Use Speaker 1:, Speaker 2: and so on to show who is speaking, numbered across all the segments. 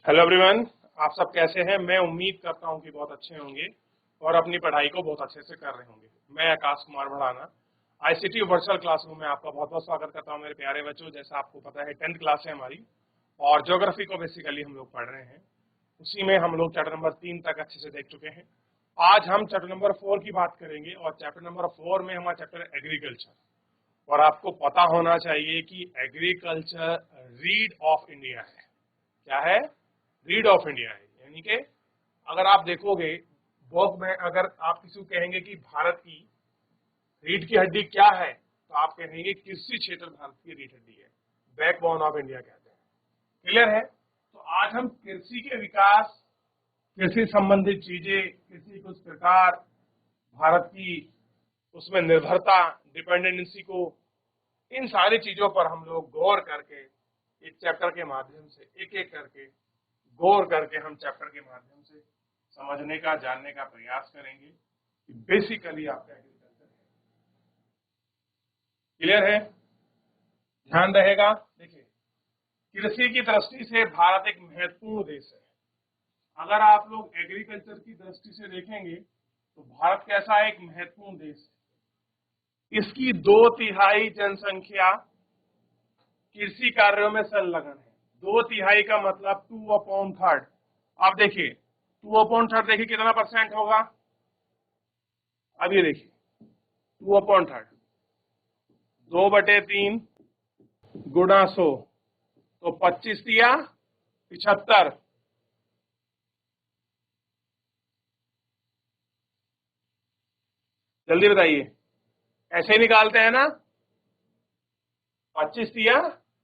Speaker 1: Hello everyone, आप सब कैसे हैं। मैं उम्मीद करता हूं कि बहुत अच्छे होंगे और अपनी पढ़ाई को बहुत अच्छे से कर रहे होंगे। मैं Akash Kumar Bhadana ICT virtual classroom में आपका बहुत बहुत स्वागत करता हूं। मेरे प्यारे बच्चों, जैसा आपको पता है 10th क्लास है हमारी और ज्योग्राफी को बेसिकली हम लोग पढ़ रहे हैं। उसी में हम लोग चैप्टर नंबर 3 तक अच्छे से देख चुके हैं। आज हम चैप्टर नंबर 4 की बात करेंगे और चैप्टर नंबर 4 में हमारा चैप्टर एग्रीकल्चर। और आपको पता होना चाहिए कि एग्रीकल्चर रीड ऑफ इंडिया है। क्या है? रीड ऑफ इंडिया है। यानी कि अगर आप देखोगे बुक में, अगर आप किसी को कहेंगे कि भारत की रीढ़ की हड्डी क्या है, तो आप कहेंगे कृषि क्षेत्र भारत की रीढ़ हड्डी है, बैकबोन ऑफ इंडिया कहते हैं। क्लियर है? तो आज हम कृषि के विकास, कृषि संबंधित चीजें, कृषि कुछ प्रकार, भारत की उसमें निर्भरता, डिपेंडेंसी को, इन सारी चीजों पर हम लोग गौर करके एक चैप्टर के माध्यम से एक एक करके गौर करके हम चैप्टर के माध्यम से समझने का, जानने का प्रयास करेंगे कि बेसिकली आपका एग्रीकल्चर है। क्लियर है? ध्यान रहेगा। देखिए, कृषि की दृष्टि से भारत एक महत्वपूर्ण देश है। अगर आप लोग एग्रीकल्चर की दृष्टि से देखेंगे तो भारत कैसा एक महत्वपूर्ण देश है। इसकी 2/3 जनसंख्या कृषि कार्यों में संलग्न है। 2/3 का मतलब 2/3। अब देखिए 2/3 देखिए कितना परसेंट होगा। अब ये देखिए 2/3 2/3 गुणा 100 तो 25 दिया 75। जल्दी बताइए, ऐसे ही निकालते हैं ना। 25 दिया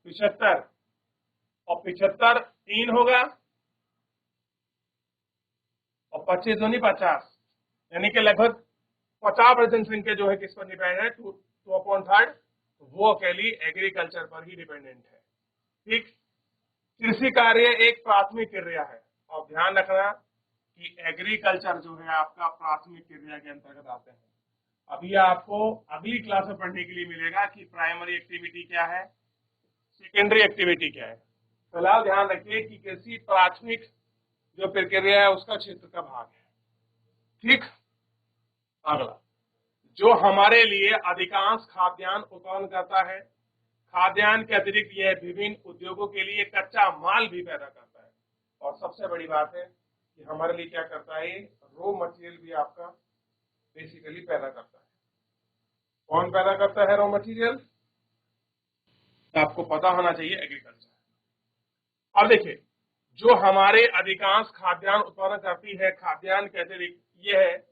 Speaker 1: 75 और 75 3 होगा और 25 दूनी 50, यानी कि लगभग 50% जनसंख्या जो है किस पर डिपेंड है? 2/3। वो अकेली एग्रीकल्चर पर ही डिपेंडेंट है। ठीक। कृषि कार्य एक प्राथमिक क्रिया है और ध्यान रखना कि एग्रीकल्चर जो है आपका प्राथमिक क्रिया के अंतर्गत आते हैं। अभी आपको अगली क्लास में पढ़ने के लिए मिलेगा कि प्राइमरी एक्टिविटी क्या है, सेकेंडरी एक्टिविटी क्या है। फिलहाल ध्यान रखिए कि कृषि प्राथमिक जो प्रक्रिया है उसका क्षेत्र का भाग है। ठीक। अगला, जो हमारे लिए अधिकांश खाद्यान्न उत्पन्न करता है। खाद्यान्न के अतिरिक्त यह विभिन्न उद्योगों के लिए कच्चा माल भी पैदा करता है। और सबसे बड़ी बात है कि हमारे लिए क्या करता है, रॉ मटेरियल भी आपका बेसिकली पैदा करता है। कौन पैदा करता है रॉ मटेरियल? आपको पता होना चाहिए, एग्रीकल्चर। अब देखिए, जो हमारे अधिकांश खाद्यान्न उत्पादन करती है, खाद्यान्न के अतिरिक्त यह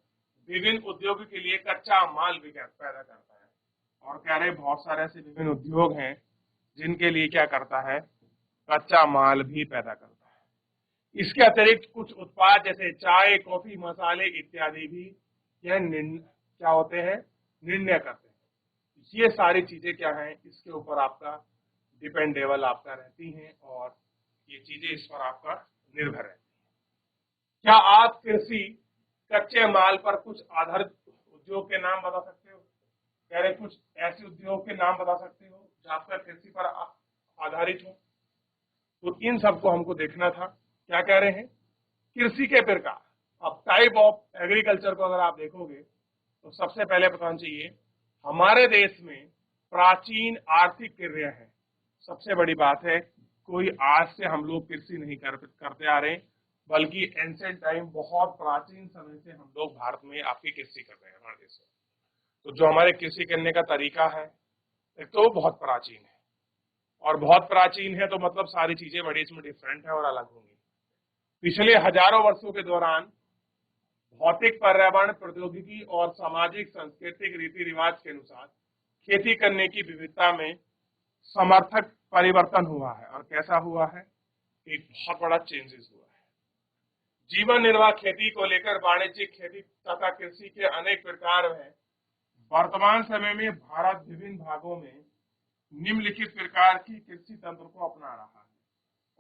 Speaker 1: विभिन्न उद्योगों के लिए कच्चा माल भी पैदा करता है। और कह रहे बहुत सारे ऐसे विभिन्न उद्योग हैं जिनके लिए क्या करता है, कच्चा माल भी पैदा करता है। इसके अतिरिक्त कुछ उत्पाद जैसे चाय, कॉफी, मसाले इत्यादि भी यह क्या होते हैं, निर्णय करते हैं। ये सारी चीजें क्या हैं, इसके ऊपर आपका डिपेंडेबल आपका रहती हैं और ये चीजें इस पर आपका निर्भर रहती है। क्या आप कृषि कच्चे माल पर कुछ आधारित उद्योग के नाम बता सकते हो? कह रहे कुछ ऐसे उद्योग के नाम बता सकते हो जो आपका कृषि पर आधारित हो? तो इन सबको हमको देखना था। क्या कह रहे हैं, कृषि के प्रकार। अब टाइप ऑफ एग्रीकल्चर को अगर आप देखोगे तो सबसे पहले बताना चाहिए हमारे देश में प्राचीन आर्थिक क्रिया है। सबसे बड़ी बात है, कोई आज से हम लोग कृषि नहीं करते आ रहे, बल्कि एंशिएंट टाइम, बहुत प्राचीन समय से हम लोग भारत में आपकी कृषि कर रहे हैं हमारे देश में। तो जो हमारे कृषि करने का तरीका है एक तो बहुत प्राचीन है, और बहुत प्राचीन है तो मतलब सारी चीजें बड़ी इसमें डिफरेंट है और अलग होंगी। पिछले हजारों वर्षों के दौरान भौतिक, पर्यावरण, प्रौद्योगिकी और सामाजिक सांस्कृतिक रीति रिवाज के अनुसार खेती करने की विविधता में समर्थक परिवर्तन हुआ है। और कैसा हुआ है, एक बहुत बड़ा चेंजेस हुआ है। जीवन निर्वाह खेती को लेकर वाणिज्यिक खेती तथा कृषि के अनेक प्रकार हैं। वर्तमान समय में भारत विभिन्न भागों में निम्नलिखित प्रकार की कृषि तंत्र को अपना रहा है।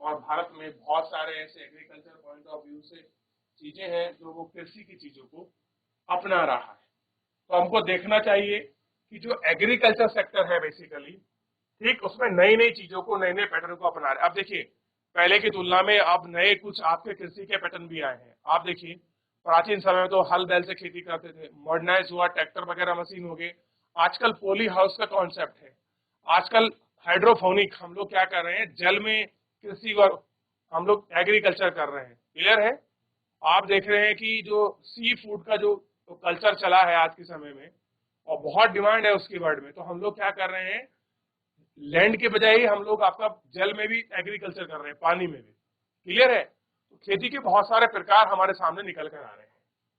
Speaker 1: और भारत में बहुत सारे ऐसे एग्रीकल्चर पॉइंट ऑफ व्यू से चीजें हैं जो वो कृषि की चीजों को अपना रहा है। तो हमको देखना चाहिए कि जो एग्रीकल्चर सेक्टर है बेसिकली, ठीक, उसमें नई नई चीजों को, नए नए पैटर्न को अपना रहे। अब देखिए, पहले की तुलना में अब नए कुछ आपके कृषि के पैटर्न भी आए हैं। आप देखिए, प्राचीन समय में तो हल बैल से खेती करते थे, मॉडर्नाइज हुआ, ट्रैक्टर वगैरह मशीन हो गए। आजकल पोली हाउस का कॉन्सेप्ट है। आजकल हाइड्रोफोनिक, हम लोग क्या कर रहे हैं, जल में कृषि और हम लोग एग्रीकल्चर कर रहे हैं। क्लियर है? आप देख रहे हैं कि जो सी फूड का जो कल्चर चला है आज के समय में, और बहुत डिमांड है उसकी वर्ल्ड में, तो हम लोग क्या कर रहे हैं, लैंड के बजाय ही हम लोग आपका जल में भी एग्रीकल्चर कर रहे हैं, पानी में भी। क्लियर है? तो खेती के बहुत सारे प्रकार हमारे सामने निकल कर आ रहे हैं।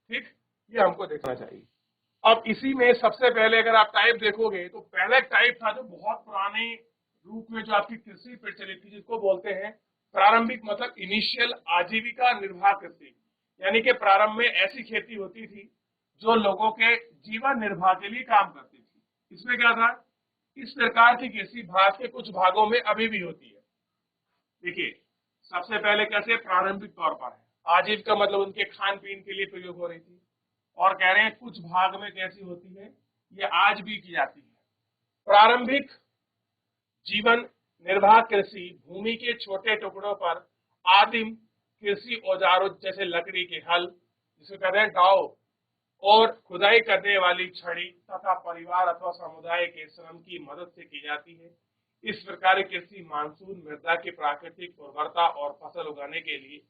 Speaker 1: ठीक, ये हमको देखना चाहिए। अब इसी में सबसे पहले अगर आप टाइप देखोगे तो पहला एक टाइप था जो बहुत पुराने रूप में जो आपकी कृषि प्रचलित थी, जिसको बोलते हैं प्रारंभिक, मतलब इनिशियल आजीविका निर्वाह कृषि। यानी कि प्रारंभ में ऐसी खेती होती थी जो लोगों के जीवन निर्वाह के लिए काम करती थी। इसमें क्या था, इस प्रकार की कृषि भारत के कुछ भागों में अभी भी होती है। देखिए, सबसे पहले कैसे प्रारंभिक तौर पर है, आजीविका मतलब उनके खान पीन के लिए प्रयोग हो रही थी। और कह रहे हैं कुछ भाग में कैसी होती है, ये आज भी की जाती है। प्रारंभिक जीवन निर्वाह कृषि भूमि के छोटे टुकड़ों पर आदिम कृषि औजारों जैसे लकड़ी के हल, जिसे कहते हैं डाव, और खुदाई करने वाली छड़ी तथा परिवार अथवा समुदाय के श्रम की मदद से की जाती है। इस प्रकार की कृषि मानसून, मृदा की प्राकृतिक उर्वरता और फसल उगाने के लिए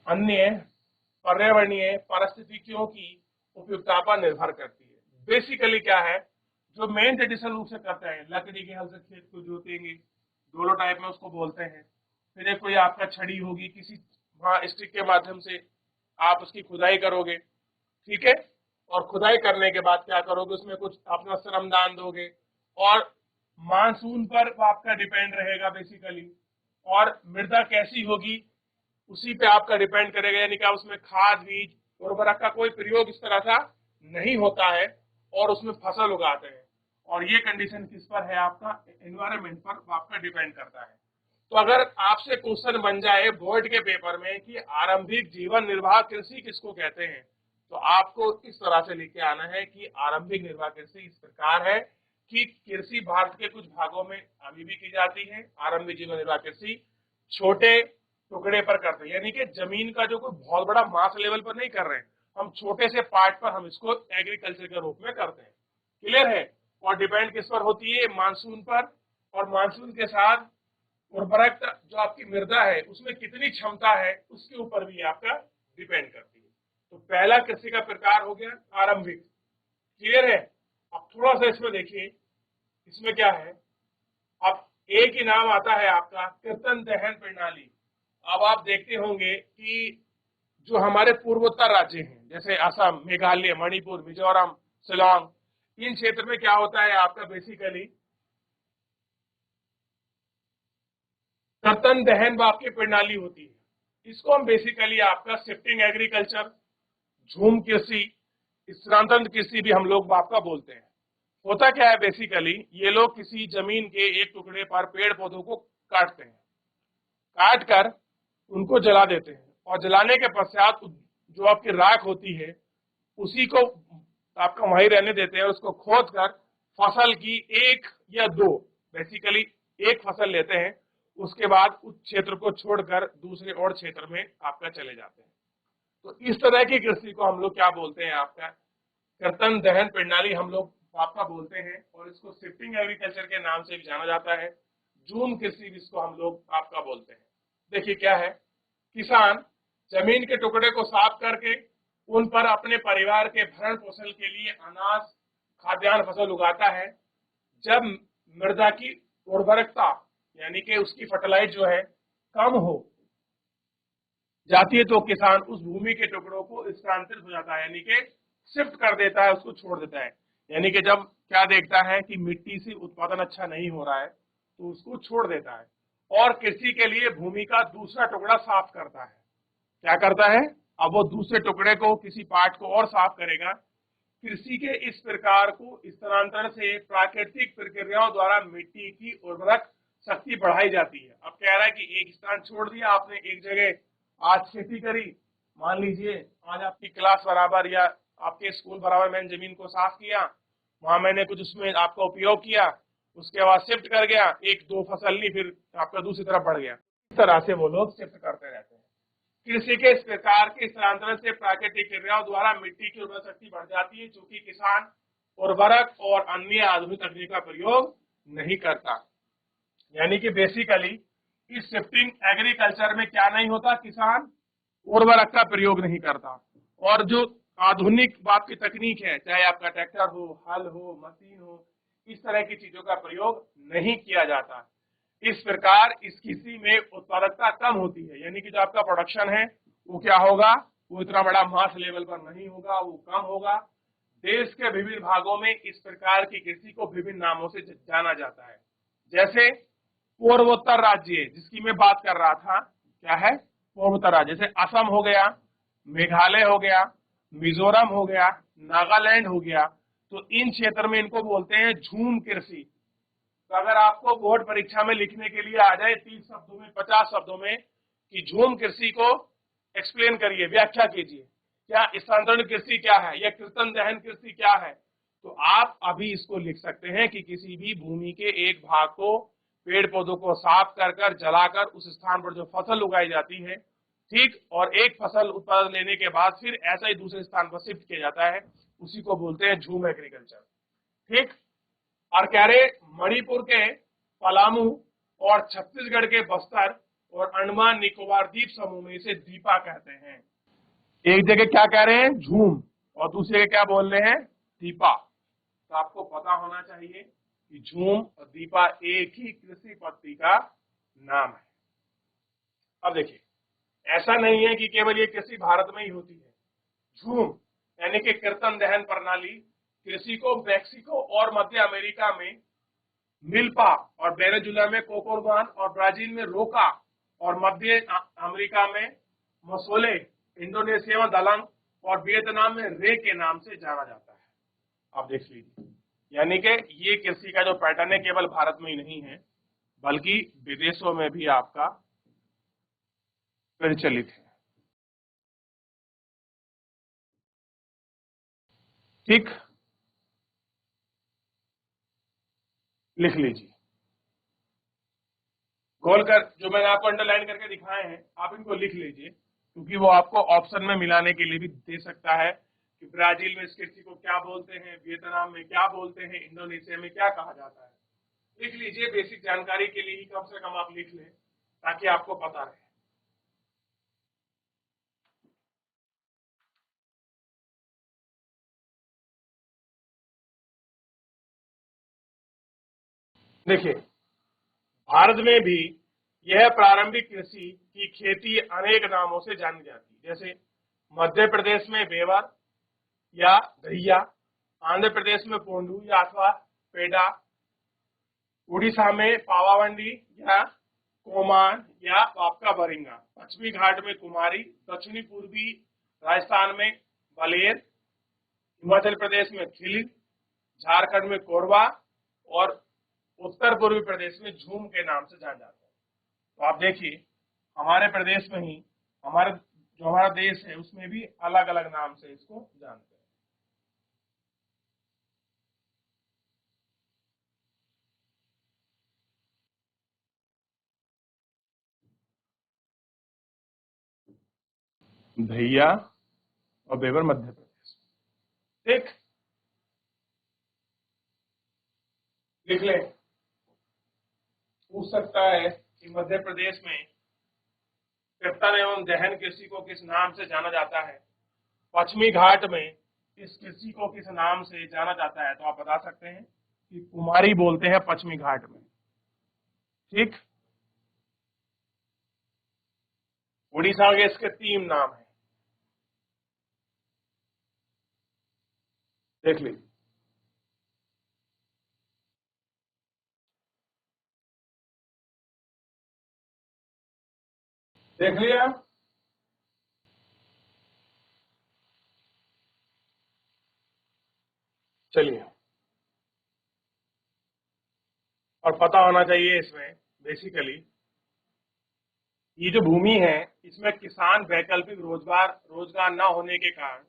Speaker 1: अन्य पर्यावरणीय परिस्थितियों की उपयुक्तता पर निर्भर करती है। बेसिकली क्या है, जो मेन ट्रेडिशनल रूप से करते हैं, लकड़ी के हल से खेत को जोतेंगे, डोलो टाइप में उसको बोलते हैं। फिर एक कोई आपका छड़ी होगी, किसी वहां स्टिक के माध्यम से आप उसकी खुदाई करोगे। ठीक है? और खुदाई करने के बाद क्या करोगे, उसमें कुछ अपना श्रमदान दोगे, और मानसून पर आपका डिपेंड रहेगा बेसिकली। और मृदा कैसी होगी उसी पे आपका डिपेंड करेगा, यानी कि उसमें खाद, बीज, उर्वरक का कोई प्रयोग इस तरह का नहीं होता है, और उसमें फसल उगाते हैं। और ये कंडीशन किस पर है, आपका एनवायरमेंट पर आपका डिपेंड करता है। तो अगर आपसे क्वेश्चन बन जाए बोर्ड के पेपर में कि आरंभिक जीवन निर्वाह कृषि किसको कहते हैं, तो आपको इस तरह से लिखे आना है कि आरंभिक निर्वाह कृषि इस प्रकार है कि कृषि भारत के कुछ भागों में अभी भी की जाती है। आरंभिक जीवन निर्वाह कृषि छोटे टुकड़े पर करते हैं, यानी कि जमीन का जो कोई बहुत बड़ा मास लेवल पर नहीं कर रहे हैं, हम छोटे से पार्ट पर हम इसको एग्रीकल्चर के रूप में करते हैं। क्लियर है? और डिपेंड किस पर होती है, मानसून पर। और मानसून के साथ उर्वरक जो आपकी मृदा है उसमें कितनी क्षमता है उसके ऊपर भी आपका डिपेंड करती है। तो पहला कृषि का प्रकार हो गया आरंभिक। क्लियर है? अब थोड़ा सा इसमें देखिए, इसमें क्या है, अब एक ही नाम आता है आपका कीर्तन दहन प्रणाली। अब आप देखते होंगे कि जो हमारे पूर्वोत्तर राज्य हैं, जैसे असम, मेघालय, मणिपुर, मिजोरम, शिलोंग, इन क्षेत्र में क्या होता है आपका बेसिकली कर्तन दहन आपकी प्रणाली होती है। इसको हम बेसिकली आपका शिफ्टिंग एग्रीकल्चर, झूम कृषि, स्थानांतरण कृषि भी हम लोग आपका बोलते हैं। होता क्या है बेसिकली, ये लोग किसी जमीन के एक टुकड़े पर पेड़ पौधों को काटते हैं, काट कर उनको जला देते हैं, और जलाने के पश्चात जो आपकी राख होती है उसी को आपका वहीं रहने देते हैं। उसको खोद कर फसल की एक या दो, बेसिकली एक फसल लेते हैं, उसके बाद उस क्षेत्र को छोड़कर दूसरे और क्षेत्र में आपका चले जाते हैं। तो इस तरह की कृषि को हम लोग क्या बोलते हैं, आपका कर्तन दहन प्रणाली हम लोग आपका बोलते हैं, और इसको शिफ्टिंग एग्रीकल्चर के नाम से भी जाना जाता है। जूम कृषि जिसको हम लोग आपका बोलते हैं। देखिए क्या है, किसान जमीन के टुकड़े को साफ करके उन पर अपने परिवार के भरण पोषण के लिए अनाज, खाद्यान्न फसल उगाता है। जब मृदा की उर्वरकता यानी कि उसकी फर्टिलाइज जो है कम हो जाती है, तो किसान उस भूमि के टुकड़ों को स्थानांतरित हो जाता है, यानी कि शिफ्ट कर देता है, उसको छोड़ देता है। यानी कि जब क्या देखता है कि मिट्टी से उत्पादन अच्छा नहीं हो रहा है तो उसको छोड़ देता है, और कृषि के लिए भूमि का दूसरा टुकड़ा साफ करता है। क्या करता है, अब वो दूसरे टुकड़े को, किसी पार्ट को और साफ करेगा। कृषि के इस प्रकार को स्थानांतरण से प्राकृतिक प्रक्रियाओं द्वारा मिट्टी की उर्वरक शक्ति बढ़ाई जाती है। अब कह रहा है कि एक स्थान छोड़ दिया आपने, एक जगह आज खेती करी, मान लीजिए आज आपकी क्लास बराबर या आपके स्कूल बराबर मैंने जमीन को साफ किया, वहां मैंने कुछ उसमें आपका उपयोग किया, उसके बाद शिफ्ट कर गया, एक दो फसल ली, फिर आपका दूसरी तरफ बढ़ गया। इस तरह से वो लोग शिफ्ट करते रहते हैं। कृषि के इस प्रकार के स्थानांतरण से प्राकृतिक क्रियाओं द्वारा मिट्टी की उर्वरा शक्ति बढ़ जाती है, चूंकि किसान उर्वरक और अन्य आधुनिक तकनीक का प्रयोग नहीं करता। यानी कि बेसिकली इस शिफ्टिंग एग्रीकल्चर में क्या नहीं होता, किसान उर्वरक का प्रयोग नहीं करता, और जो आधुनिक बात की तकनीक है, चाहे आपका ट्रैक्टर हो, हल हो, मशीन हो, इस तरह की चीजों का प्रयोग नहीं किया जाता। इस प्रकार इस कृषि में उत्पादकता कम होती है, यानी कि जो आपका प्रोडक्शन है वो क्या होगा, वो इतना बड़ा मास लेवल पर नहीं होगा, वो कम होगा। देश के विभिन्न भागों में इस प्रकार की कृषि को विभिन्न नामों से जाना जाता है। जैसे पूर्वोत्तर राज्य जिसकी मैं बात कर रहा था, क्या है, पूर्वोत्तर राज्य, जैसे असम हो गया, मेघालय हो गया, मिजोरम हो गया, नागालैंड हो गया, तो इन क्षेत्र में इनको बोलते हैं झूम कृषि। तो अगर आपको बोर्ड परीक्षा में लिखने के लिए आ जाए 30 शब्दों में, 50 शब्दों में कि झूम कृषि को एक्सप्लेन करिए, व्याख्या कीजिए, क्या स्थानांतरण कृषि क्या है या कीर्तन दहन कृषि क्या है, तो आप अभी इसको लिख सकते हैं कि किसी भी भूमि के एक भाग को, पेड़ पौधों को साफ कर कर जलाकर उस स्थान पर जो फसल उगाई जाती है, ठीक, और एक फसल उत्पादन लेने के बाद फिर ऐसा ही दूसरे स्थान पर शिफ्ट किया जाता है, उसी को बोलते हैं झूम एग्रीकल्चर। ठीक, और कह रहे मणिपुर के पलामू और छत्तीसगढ़ के बस्तर और अंडमान निकोबार द्वीप समूह में इसे दीपा कहते हैं। एक जगह क्या कह रहे हैं, झूम, और दूसरी जगह क्या बोल रहे हैं, दीपा। तो आपको पता होना चाहिए कि झूम और दीपा एक ही कृषि पद्धति का नाम है। अब देखिए, ऐसा नहीं है कि केवल ये कृषि भारत में ही होती है। झूम यानी कि कीर्तन दहन प्रणाली कृषि को मैक्सिको और मध्य अमेरिका में मिल्पा और वेनेजुला में कोकोरबान और ब्राजील में रोका और मध्य अमेरिका में मसोले, इंडोनेशिया में दलंग और वियतनाम में रे के नाम से जाना जाता है। आप देख लीजिए, यानी कि ये कृषि का जो पैटर्न है केवल भारत में ही नहीं है बल्कि विदेशों में भी आपका प्रचलित है। ठीक, लिख लीजिए, गोल कर, जो मैंने आपको अंडरलाइन करके दिखाए हैं आप इनको लिख लीजिए, क्योंकि वो आपको ऑप्शन में मिलाने के लिए भी दे सकता है कि ब्राजील में इस कृषि को क्या बोलते हैं, वियतनाम में क्या बोलते हैं, इंडोनेशिया में क्या कहा जाता है। लिख लीजिए, बेसिक जानकारी के लिए ही कम से कम आप लिख लें ताकि आपको पता रहे। देखिए, भारत में भी यह प्रारंभिक कृषि की खेती अनेक नामों से जानी जाती है, जैसे मध्य प्रदेश में बेवर या दहिया, आंध्र प्रदेश में पोंडू या अथवा पेडा, उड़ीसा में पावावंडी या कोमान या आपका बरिंगा, पश्चिमी घाट में कुमारी, दक्षिणी पूर्वी राजस्थान में बलेर, हिमाचल प्रदेश में खिलिन, झारखंड में कोरबा और उत्तर पूर्वी प्रदेश में झूम के नाम से जाना जाता है। तो आप देखिए, हमारे प्रदेश में ही हमारा देश है उसमें भी अलग अलग नाम से इसको जानते हैं। भैया और बेवर मध्य प्रदेश। ठीक, लिख ले, पूछ सकता है कि मध्य प्रदेश में कीर्तन एवं दहन कृषि को किस नाम से जाना जाता है, पश्चिमी घाट में इस कृषि को किस नाम से जाना जाता है, तो आप बता सकते हैं कि कुमारी बोलते हैं पश्चिमी घाट में। ठीक, उड़ीसा के इसके 3 नाम है, देख लीजिए। देख लिया, चलिए, और पता होना चाहिए इसमें बेसिकली ये जो भूमि है इसमें किसान वैकल्पिक रोजगार न होने के कारण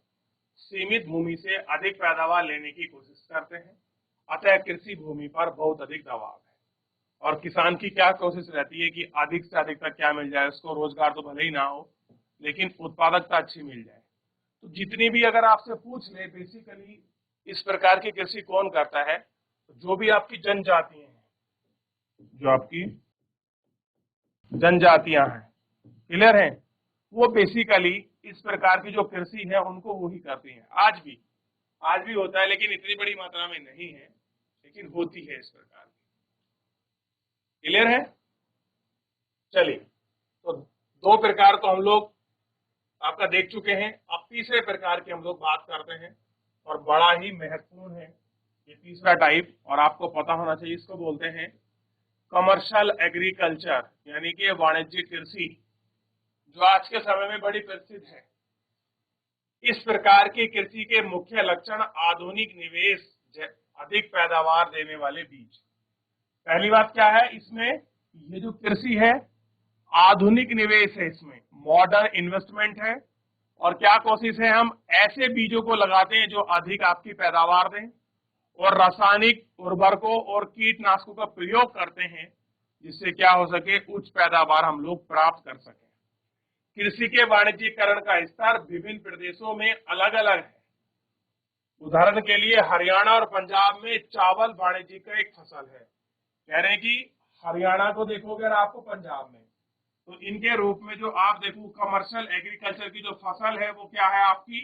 Speaker 1: सीमित भूमि से अधिक पैदावार लेने की कोशिश करते हैं, अतः कृषि भूमि पर बहुत अधिक दबाव है। और किसान की क्या कोशिश रहती है कि अधिक से अधिक तक क्या मिल जाए, उसको रोजगार तो भले ही ना हो लेकिन उत्पादकता अच्छी मिल जाए। तो जितनी भी अगर आपसे पूछ ले बेसिकली इस प्रकार की कृषि कौन करता है, तो जो भी आपकी जनजातियां हैं, जो आपकी जनजातियां हैं, क्लियर है, वो बेसिकली इस प्रकार की जो कृषि है उनको वो ही करती हैं। आज भी होता है लेकिन इतनी बड़ी मात्रा में नहीं है, लेकिन होती है इस प्रकार की। क्लियर है? चलिए, तो दो प्रकार तो हम लोग आपका देख चुके हैं। अब तीसरे प्रकार की हम लोग बात करते हैं और बड़ा ही महत्वपूर्ण है ये तीसरा टाइप, और आपको पता होना चाहिए, इसको बोलते हैं कमर्शियल एग्रीकल्चर, यानी कि वाणिज्यिक कृषि, जो आज के समय में बड़ी प्रसिद्ध है। इस प्रकार की कृषि के मुख्य लक्षण आधुनिक निवेश, अधिक पैदावार देने वाले बीज। पहली बात क्या है इसमें, ये जो कृषि है आधुनिक निवेश है, इसमें मॉडर्न इन्वेस्टमेंट है। और क्या कोशिश है, हम ऐसे बीजों को लगाते हैं जो अधिक आपकी पैदावार दें, और रासायनिक उर्वरकों और कीटनाशकों का प्रयोग करते हैं जिससे क्या हो सके, उच्च पैदावार हम लोग प्राप्त कर सकें। कृषि के वाणिज्यीकरण का स्तर विभिन्न प्रदेशों में अलग अलग है। उदाहरण के लिए हरियाणा और पंजाब में चावल वाणिज्य का एक फसल है। कह रहे हैं कि हरियाणा को देखोगे आपको, पंजाब में, तो इनके रूप में जो आप देखो कमर्शियल एग्रीकल्चर की जो फसल है वो क्या है आपकी,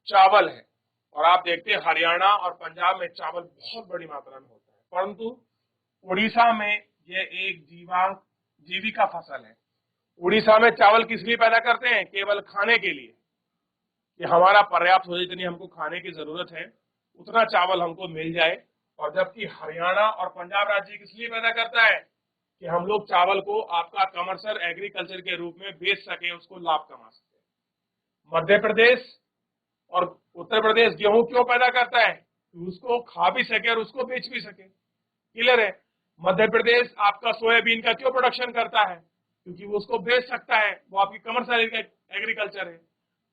Speaker 1: चावल है। और आप देखते हैं हरियाणा और पंजाब में चावल बहुत बड़ी मात्रा में होता है, परंतु उड़ीसा में ये एक जीविका फसल है। उड़ीसा में चावल किस लिए पैदा करते हैं, केवल खाने के लिए, कि हमारा पर्याप्त हो जाए, जितनी हमको खाने की जरूरत है उतना चावल हमको मिल जाए। और जबकि हरियाणा और पंजाब राज्य किस लिए पैदा करता है, कि हम लोग चावल को आपका कमर्शियल एग्रीकल्चर के रूप में बेच सके, उसको लाभ कमा सके। मध्य प्रदेश और उत्तर प्रदेश गेहूं क्यों पैदा करता है, उसको खा भी सके और उसको बेच भी सके। क्लियर है? मध्य प्रदेश आपका सोयाबीन का क्यों प्रोडक्शन करता है, क्योंकि वो उसको बेच सकता है, वो आपकी कमर्शियल एग्रीकल्चर है।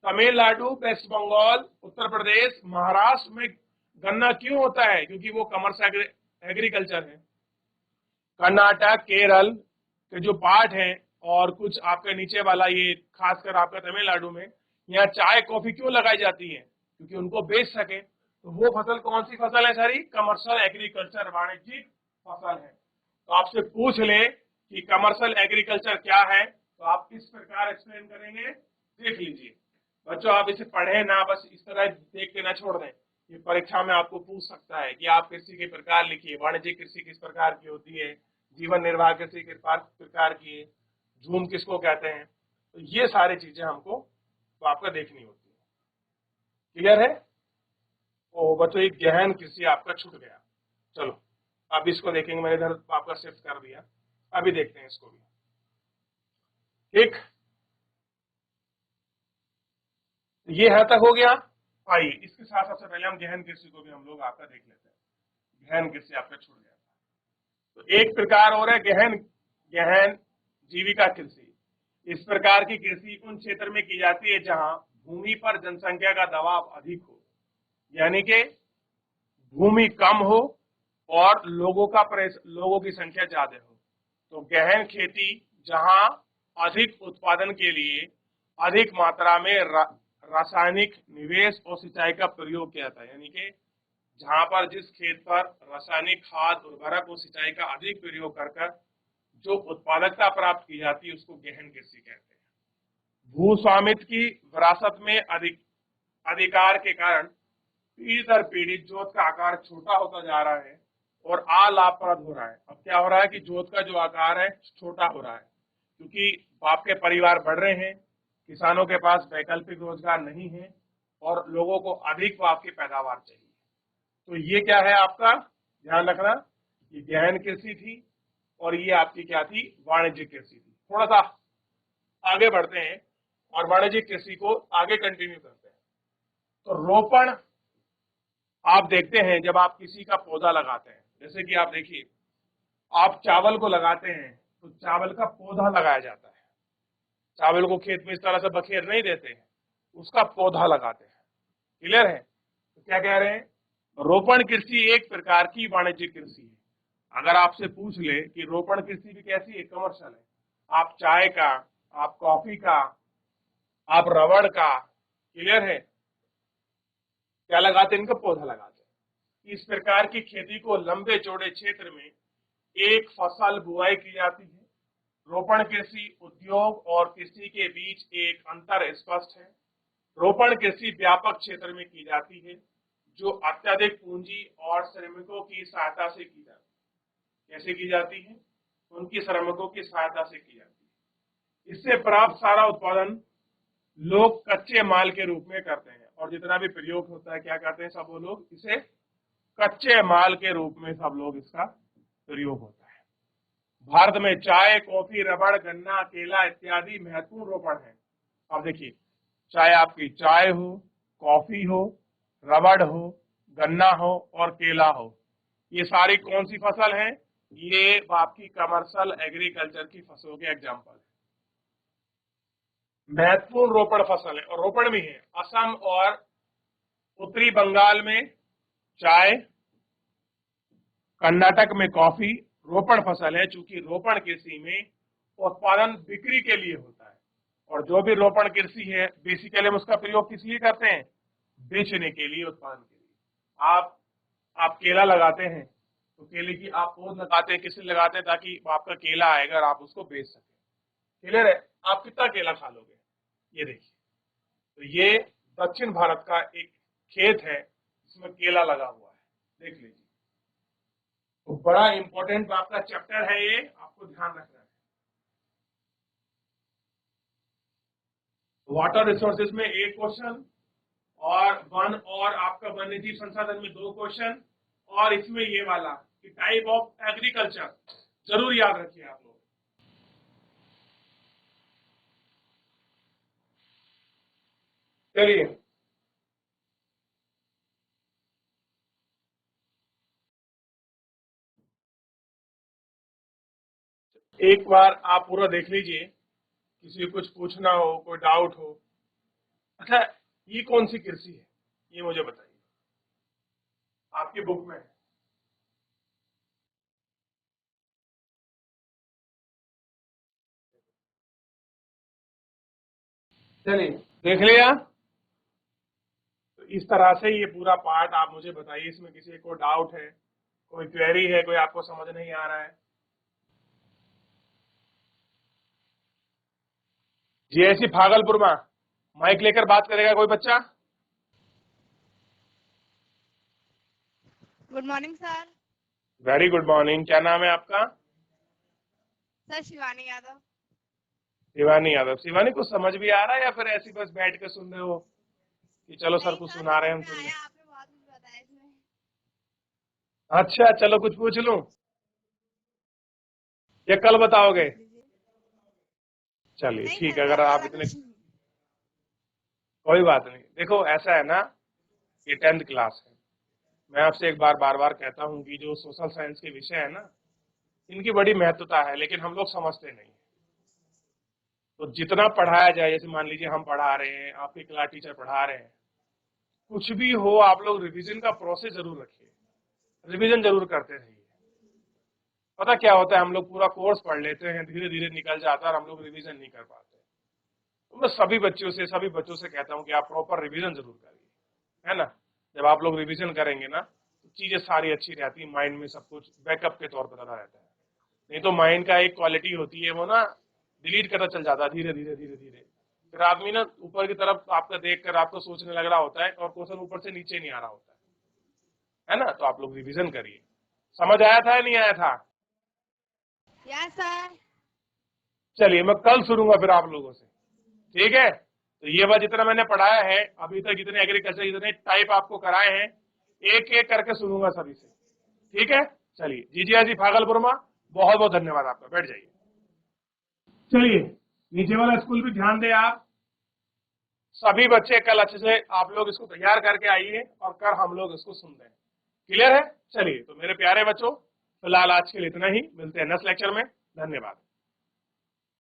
Speaker 1: तमिलनाडु, वेस्ट बंगाल, उत्तर प्रदेश, महाराष्ट्र में गन्ना क्यों होता है, क्योंकि वो कमर्शियल एग्रीकल्चर है। कर्नाटक, केरल के जो पार्ट है और कुछ आपके नीचे वाला ये खासकर आपका तमिलनाडु में, यहाँ चाय कॉफी क्यों लगाई जाती है, क्योंकि उनको बेच सके। तो वो फसल कौन सी फसल है, सारी कमर्शियल एग्रीकल्चर, वाणिज्यिक फसल है। तो आपसे पूछ ले कि कमर्शियल एग्रीकल्चर क्या है, तो आप किस प्रकार एक्सप्लेन करेंगे, देख लीजिए बच्चों। आप इसे पढ़े ना, बस इस तरह देख के ना छोड़ दें। ये परीक्षा में आपको पूछ सकता है कि आप कृषि के प्रकार लिखिए, वाणिज्यिक कृषि किस प्रकार की होती है, जीवन निर्वाह कृषि किस प्रकार की है, झूम किसको कहते हैं। तो ये सारी चीजें हमको तो आपका देखनी होती है। क्लियर है? तो बच्चों एक गहन कृषि आपका छूट गया। चलो अब इसको देखेंगे, मैंने इधर आपका शिफ्ट कर दिया, अभी देखते हैं इसको भी। ठीक, ये है तक हो गया। आइए इसके साथ सबसे पहले हम गहन कृषि को भी हम लोग आपका देख लेते हैं। गहन कृषि आपका छूट गया था। तो एक प्रकार और है गहन जीविका कृषि। इस प्रकार की कृषि उन क्षेत्र में की जाती है जहां भूमि पर जनसंख्या का दबाव अधिक हो, यानी कि भूमि कम हो और लोगों की संख्या ज्यादा हो। तो गहन खेती जहां अधिक उत्पादन के लिए अधिक मात्रा में रासायनिक निवेश और सिंचाई का प्रयोग किया जाता है, यानी कि जहां पर जिस खेत पर रासायनिक खाद, उर्वरक और सिंचाई का अधिक प्रयोग कर जो उत्पादकता प्राप्त की जाती है उसको गहन कृषि कहते हैं। भू स्वामित्व की विरासत में अधिकार के कारण पीढ़ी दर पीढ़ी जोत का आकार छोटा होता जा रहा है और अलाभप्रद हो रहा है। अब क्या हो रहा है कि जोत का जो आकार है छोटा हो रहा है, क्योंकि बाप के परिवार बढ़ रहे हैं, किसानों के पास वैकल्पिक रोजगार नहीं है और लोगों को अधिक बाप की पैदावार चाहिए। तो ये क्या है आपका ध्यान रखना, ये गहन कृषि थी और ये आपकी क्या थी, वाणिज्यिक कृषि थी। थोड़ा सा आगे बढ़ते हैं और वाणिज्यिक कृषि को आगे कंटिन्यू करते हैं। तो रोपण आप देखते हैं, जब आप किसी का पौधा लगाते हैं, जैसे कि आप देखिए आप चावल को लगाते हैं तो चावल का पौधा लगाया जाता है। चावल को खेत में इस तरह से बखेर नहीं देते हैं, उसका पौधा लगाते हैं। क्लियर है? तो क्या कह रहे हैं, रोपण कृषि एक प्रकार की वाणिज्यिक कृषि है। अगर आपसे पूछ ले कि रोपण कृषि भी कैसी है, कमर्शियल है, आप चाय का, आप कॉफी का, आप रबड़ का, क्लियर है, क्या लगाते हैं, इनका पौधा लगाते हैं। इस प्रकार की खेती को लंबे चौड़े क्षेत्र में एक फसल बुआई की जाती है। रोपण कृषि उद्योग और कृषि के बीच एक अंतर स्पष्ट है। रोपण कृषि व्यापक क्षेत्र में की जाती है, जो अत्यधिक पूंजी और श्रमिकों की सहायता से की जाती है। कैसे की जाती है? उनकी श्रमिकों की सहायता से की जाती है। इससे प्राप्त सारा उत्पादन लोग कच्चे माल के रूप में करते हैं, और जितना भी प्रयोग होता है क्या करते हैं सब वो लोग, इसे कच्चे माल के रूप में सब लोग इसका प्रयोग होता है। भारत में चाय, कॉफी, रबड़, गन्ना, केला इत्यादि महत्वपूर्ण रोपण है। अब देखिए, चाहे आपकी चाय हो, कॉफी हो, रबड़ हो, गन्ना हो और केला हो, ये सारी कौन सी फसल है? ये आपकी कमर्शियल एग्रीकल्चर की फसलों के एग्जाम्पल है। महत्वपूर्ण रोपण फसल है, और रोपण भी है। असम और उत्तरी बंगाल में चाय, कर्नाटक में कॉफी रोपण फसल है। चूंकि रोपण कृषि में उत्पादन बिक्री के लिए होता है, और जो भी रोपण कृषि है बेसिकली हम उसका प्रयोग किस लिए करते हैं? बेचने के लिए, उत्पादन के लिए। आप केला लगाते हैं तो केले की आप पौध लगाते हैं, किस लिए लगाते हैं? ताकि आपका केला आएगा और आप उसको बेच सके। क्लियर है? आप कितना केला खा लोगे? ये देखिए, तो ये दक्षिण भारत का एक खेत है जिसमें केला लगा हुआ है, देख लीजिए। तो बड़ा इंपॉर्टेंट आपका चैप्टर है ये, आपको ध्यान रखना है। वाटर रिसोर्सेज में एक क्वेश्चन, और वन और आपका वन्य जीव संसाधन में 2 क्वेश्चन, और इसमें ये वाला कि टाइप ऑफ एग्रीकल्चर जरूर याद रखिए आप लोग। चलिए, एक बार आप पूरा देख लीजिए, किसी को कुछ पूछना हो, कोई डाउट हो। अच्छा, ये कौन सी कृषि है, ये मुझे बताइए, आपकी बुक में है। चलिए, देख लिया। तो इस तरह से ये पूरा पार्ट आप मुझे बताइए, इसमें किसी को डाउट है, कोई क्वेरी है, कोई आपको समझ नहीं आ रहा है। जीएससी भागलपुर में माइक लेकर बात करेगा कोई बच्चा?
Speaker 2: Good morning sir.
Speaker 1: Very good morning. क्या नाम है आपका?
Speaker 2: सर शिवानी यादव।
Speaker 1: शिवानी यादव। शिवानी, कुछ समझ भी आ रहा है या फिर ऐसी बस बैठ के सुन रहे हो कि चलो सर
Speaker 2: नहीं
Speaker 1: कुछ
Speaker 2: सर,
Speaker 1: सुना रहे हैं हम
Speaker 2: समझ में
Speaker 1: सुन रहे?
Speaker 2: आया, आपने बहुत कुछ बताया इसमें।
Speaker 1: अच्छा, चलो कुछ पूछ लूं या कल बताओगे?
Speaker 2: पूछ लीजिए।
Speaker 1: चलिए
Speaker 2: नहीं
Speaker 1: ठीक
Speaker 2: सर,
Speaker 1: है, अगर
Speaker 2: कल
Speaker 1: आप
Speaker 2: वाला
Speaker 1: इतने,
Speaker 2: क्वेश्चन।
Speaker 1: कोई बात नहीं। देखो ऐसा है ना, ये 10th क्लास है। मैं आपसे एक बार बार बार कहता हूँ कि जो सोशल साइंस के विषय है ना, इनकी बड़ी महत्वता है, लेकिन हम लोग समझते नहीं। तो जितना पढ़ाया जाए, जैसे मान लीजिए हम पढ़ा रहे हैं, आपके क्लास टीचर पढ़ा रहे हैं, कुछ भी हो आप लोग रिवीजन का प्रोसेस जरूर रखिए, रिवीजन जरूर करते रहिए। पता क्या होता है, हम लोग पूरा कोर्स पढ़ लेते हैं, धीरे धीरे निकल जाता है और हम लोग रिवीजन नहीं कर पाते। तो मैं सभी बच्चों से कहता हूँ कि आप प्रॉपर रिवीजन जरूर करिए, है ना। जब आप लोग रिवीजन करेंगे ना, तो चीजें सारी अच्छी रहती है, माइंड में सब कुछ बैकअप के तौर पर लगा रहता है। नहीं तो माइंड का एक क्वालिटी होती है, वो ना डिलीट करता चल जाता है धीरे धीरे धीरे धीरे। फिर आदमी ना ऊपर की तरफ आपका देख कर आपको सोचने लग रहा होता है, और क्वेश्चन ऊपर से नीचे नहीं आ रहा होता है ना। तो आप लोग रिवीजन करिए। समझ आया था या नहीं आया था?
Speaker 2: Yes sir.
Speaker 1: चलिए, मैं कल सुनूंगा फिर आप लोगों से, ठीक है। तो ये बात जितना मैंने पढ़ाया है अभी तक, जितने एग्रीकल्चर जितने टाइप आपको कराए हैं, एक एक करके सुनूंगा सभी से, ठीक है। चलिए, जीजिया जी भागलपुर में, बहुत बहुत धन्यवाद आपका, बैठ जाइए। चलिए, नीचे वाला स्कूल भी ध्यान दें आप सभी बच्चे, कल अच्छे से आप लोग इसको तैयार करके आइए, और कल हम लोग इसको सुनते हैं। क्लियर है? चलिए, तो मेरे प्यारे बच्चों, फिलहाल आज के लिए इतना ही, मिलते हैं नेक्स्ट लेक्चर में। धन्यवाद।